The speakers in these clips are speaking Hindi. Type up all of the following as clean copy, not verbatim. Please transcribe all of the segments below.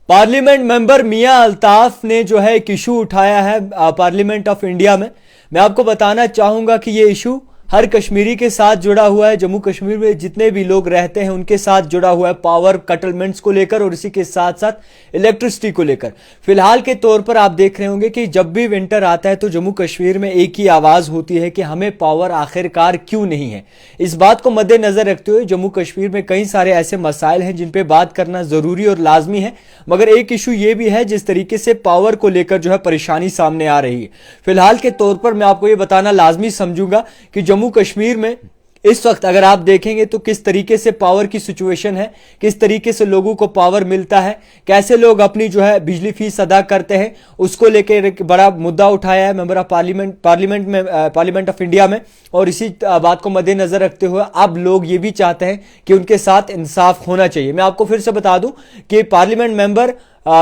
पार्लियामेंट मेंबर मियां अल्ताफ ने जो है एक इशू उठाया है पार्लियामेंट ऑफ इंडिया में। मैं आपको बताना चाहूंगा कि ये इशू हर कश्मीरी के साथ जुड़ा हुआ है। जम्मू कश्मीर में जितने भी लोग रहते हैं उनके साथ जुड़ा हुआ है, पावर कटलमेंट्स को लेकर और इसी के साथ साथ इलेक्ट्रिसिटी को लेकर। फिलहाल के तौर पर आप देख रहे होंगे कि जब भी विंटर आता है तो जम्मू कश्मीर में एक ही आवाज होती है कि हमें पावर आखिरकार क्यों नहीं है। इस बात को मद्देनजर रखते हुए जम्मू कश्मीर में कई सारे ऐसे मसाइल हैं जिन पे बात करना जरूरी और लाजमी है, मगर एक इशू ये भी है जिस तरीके से पावर को लेकर जो है परेशानी सामने आ रही है। फिलहाल के तौर पर मैं आपको ये बताना लाजमी समझूंगा कि जम्मू कश्मीर में इस वक्त अगर आप देखेंगे तो किस तरीके से पावर की सिचुएशन है, किस तरीके से लोगों को पावर मिलता है, कैसे लोग अपनी जो है बिजली फीस अदा करते हैं, उसको लेकर एक बड़ा मुद्दा उठाया है member of parliament of India में। और इसी बात को मद्देनजर रखते हुए अब लोग ये भी चाहते हैं कि उनके साथ इंसाफ होना चाहिए। मैं आपको फिर से बता दूं कि पार्लियामेंट मेंबर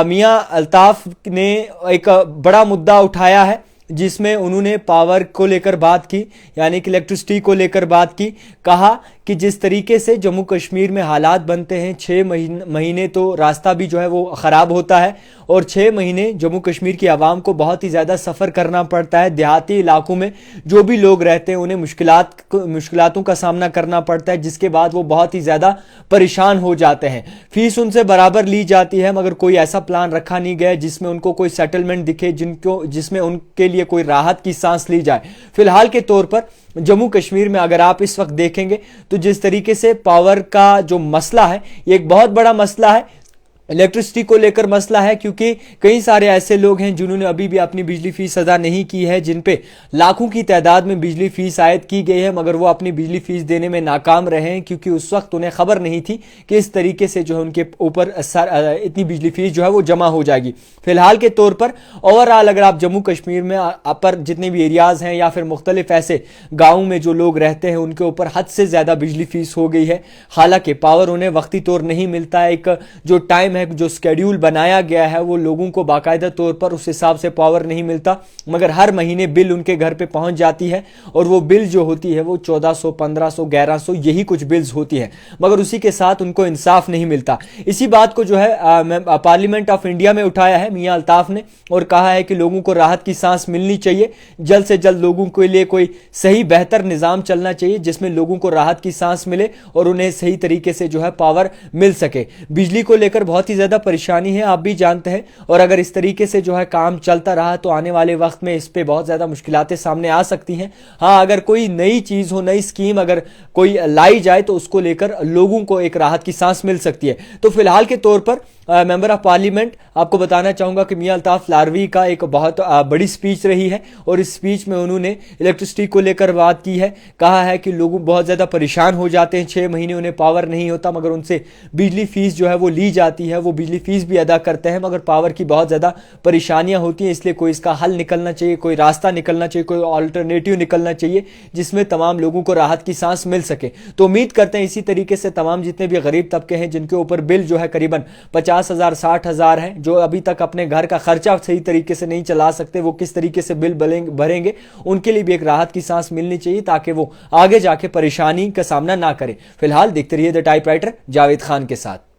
मियां अल्ताफ ने एक बड़ा मुद्दा उठाया है जिसमें उन्होंने पावर को लेकर बात की, यानी कि इलेक्ट्रिसिटी को लेकर बात की। कहा कि जिस तरीके से जम्मू कश्मीर में हालात बनते हैं, 6 महीने तो रास्ता भी जो है वो ख़राब होता है और 6 महीने जम्मू कश्मीर की आवाम को बहुत ही ज़्यादा सफ़र करना पड़ता है। देहाती इलाकों में जो भी लोग रहते हैं उन्हें मुश्किलातों का सामना करना पड़ता है, जिसके बाद वो बहुत ही ज़्यादा परेशान हो जाते हैं। फीस उनसे बराबर ली जाती है मगर कोई ऐसा प्लान रखा नहीं गया जिसमें उनको कोई सेटलमेंट दिखे, जिसमें उनके लिए कोई राहत की सांस ली जाए। फिलहाल के तौर पर जम्मू कश्मीर में अगर आप इस वक्त देखेंगे तो जिस तरीके से पावर का जो मसला है ये एक बहुत बड़ा मसला है, इलेक्ट्रिसिटी को लेकर मसला है, क्योंकि कई सारे ऐसे लोग हैं जिन्होंने अभी भी अपनी बिजली फीस अदा नहीं की है, जिन पे लाखों की तादाद में बिजली फीस आयद की गई है मगर वो अपनी बिजली फीस देने में नाकाम रहे हैं क्योंकि उस वक्त उन्हें खबर नहीं थी कि इस तरीके से जो है उनके ऊपर इतनी बिजली फीस जो है वो जमा हो जाएगी। फिलहाल के तौर पर ओवरऑल अगर आप जम्मू कश्मीर में अपर जितने भी एरियाज हैं या फिर मुख्तलिफ ऐसे गाँव में जो लोग रहते हैं उनके ऊपर हद से ज़्यादा बिजली फीस हो गई है। हालांकि पावर उन्हें वक्ती तौर नहीं मिलता है, एक जो टाइम है, जो स्केड्यूल बनाया गया है वो लोगों को बाकायदा तौर पर उस हिसाब से पावर नहीं मिलता, मगर हर महीने बिल उनके घर पे पहुंच जाती है और वो बिल जो होती है वो 1400, 1500, 1100 यही कुछ बिल्स होती है, मगर उसी के साथ उनको इंसाफ नहीं मिलता। इसी बात को जो है पार्लियामेंट ऑफ इंडिया में उठाया है मियां अल्ताफ ने और कहा है कि लोगों को राहत की सांस मिलनी चाहिए, जल्द से जल्द लोगों के लिए कोई सही बेहतर निज़ाम चलना चाहिए जिसमें लोगों को राहत की सांस मिले और उन्हें सही तरीके से जो है पावर मिल सके। बिजली को लेकर बहुत ही ज़्यादा परेशानी है, आप भी जानते हैं, और अगर इस तरीके से जो है काम चलता रहा तो आने वाले वक्त में इस पे बहुत ज़्यादा मुश्किलातें सामने आ सकती हैं। हाँ, अगर कोई नई चीज़ हो, नई स्कीम अगर कोई लाई जाए तो उसको लेकर लोगों को एक राहत की सांस मिल सकती है। तो फिलहाल के तौर पर मेंबर ऑफ पार्लियामेंट आपको बताना चाहूँगा कि मियां अल्ताफ लारवी का एक बहुत बड़ी स्पीच रही है और इस स्पीच में उन्होंने इलेक्ट्रिसिटी को लेकर बात की है। कहा है कि लोग बहुत ज़्यादा परेशान हो जाते हैं, 6 महीने उन्हें पावर नहीं होता मगर उनसे बिजली फीस जो है वो ली जाती है, वो बिजली फीस भी अदा करते हैं मगर पावर की बहुत ज़्यादा परेशानियां होती हैं, इसलिए कोई इसका हल निकलना चाहिए, कोई रास्ता निकलना चाहिए, कोई ऑल्टरनेटिव निकलना चाहिए जिसमें तमाम लोगों को राहत की सांस मिल सके। तो उम्मीद करते हैं इसी तरीके से तमाम जितने भी गरीब तबके हैं जिनके ऊपर बिल जो है करीबन 50,000 60,000 है, जो अभी तक अपने घर का खर्चा सही तरीके से नहीं चला सकते, वो किस तरीके से बिल भरेंगे, उनके लिए भी एक राहत की सांस मिलनी चाहिए ताकि वो आगे जाके परेशानी का सामना ना करें। फिलहाल देखते रहिए द टाइपराइटर जावेद खान के साथ।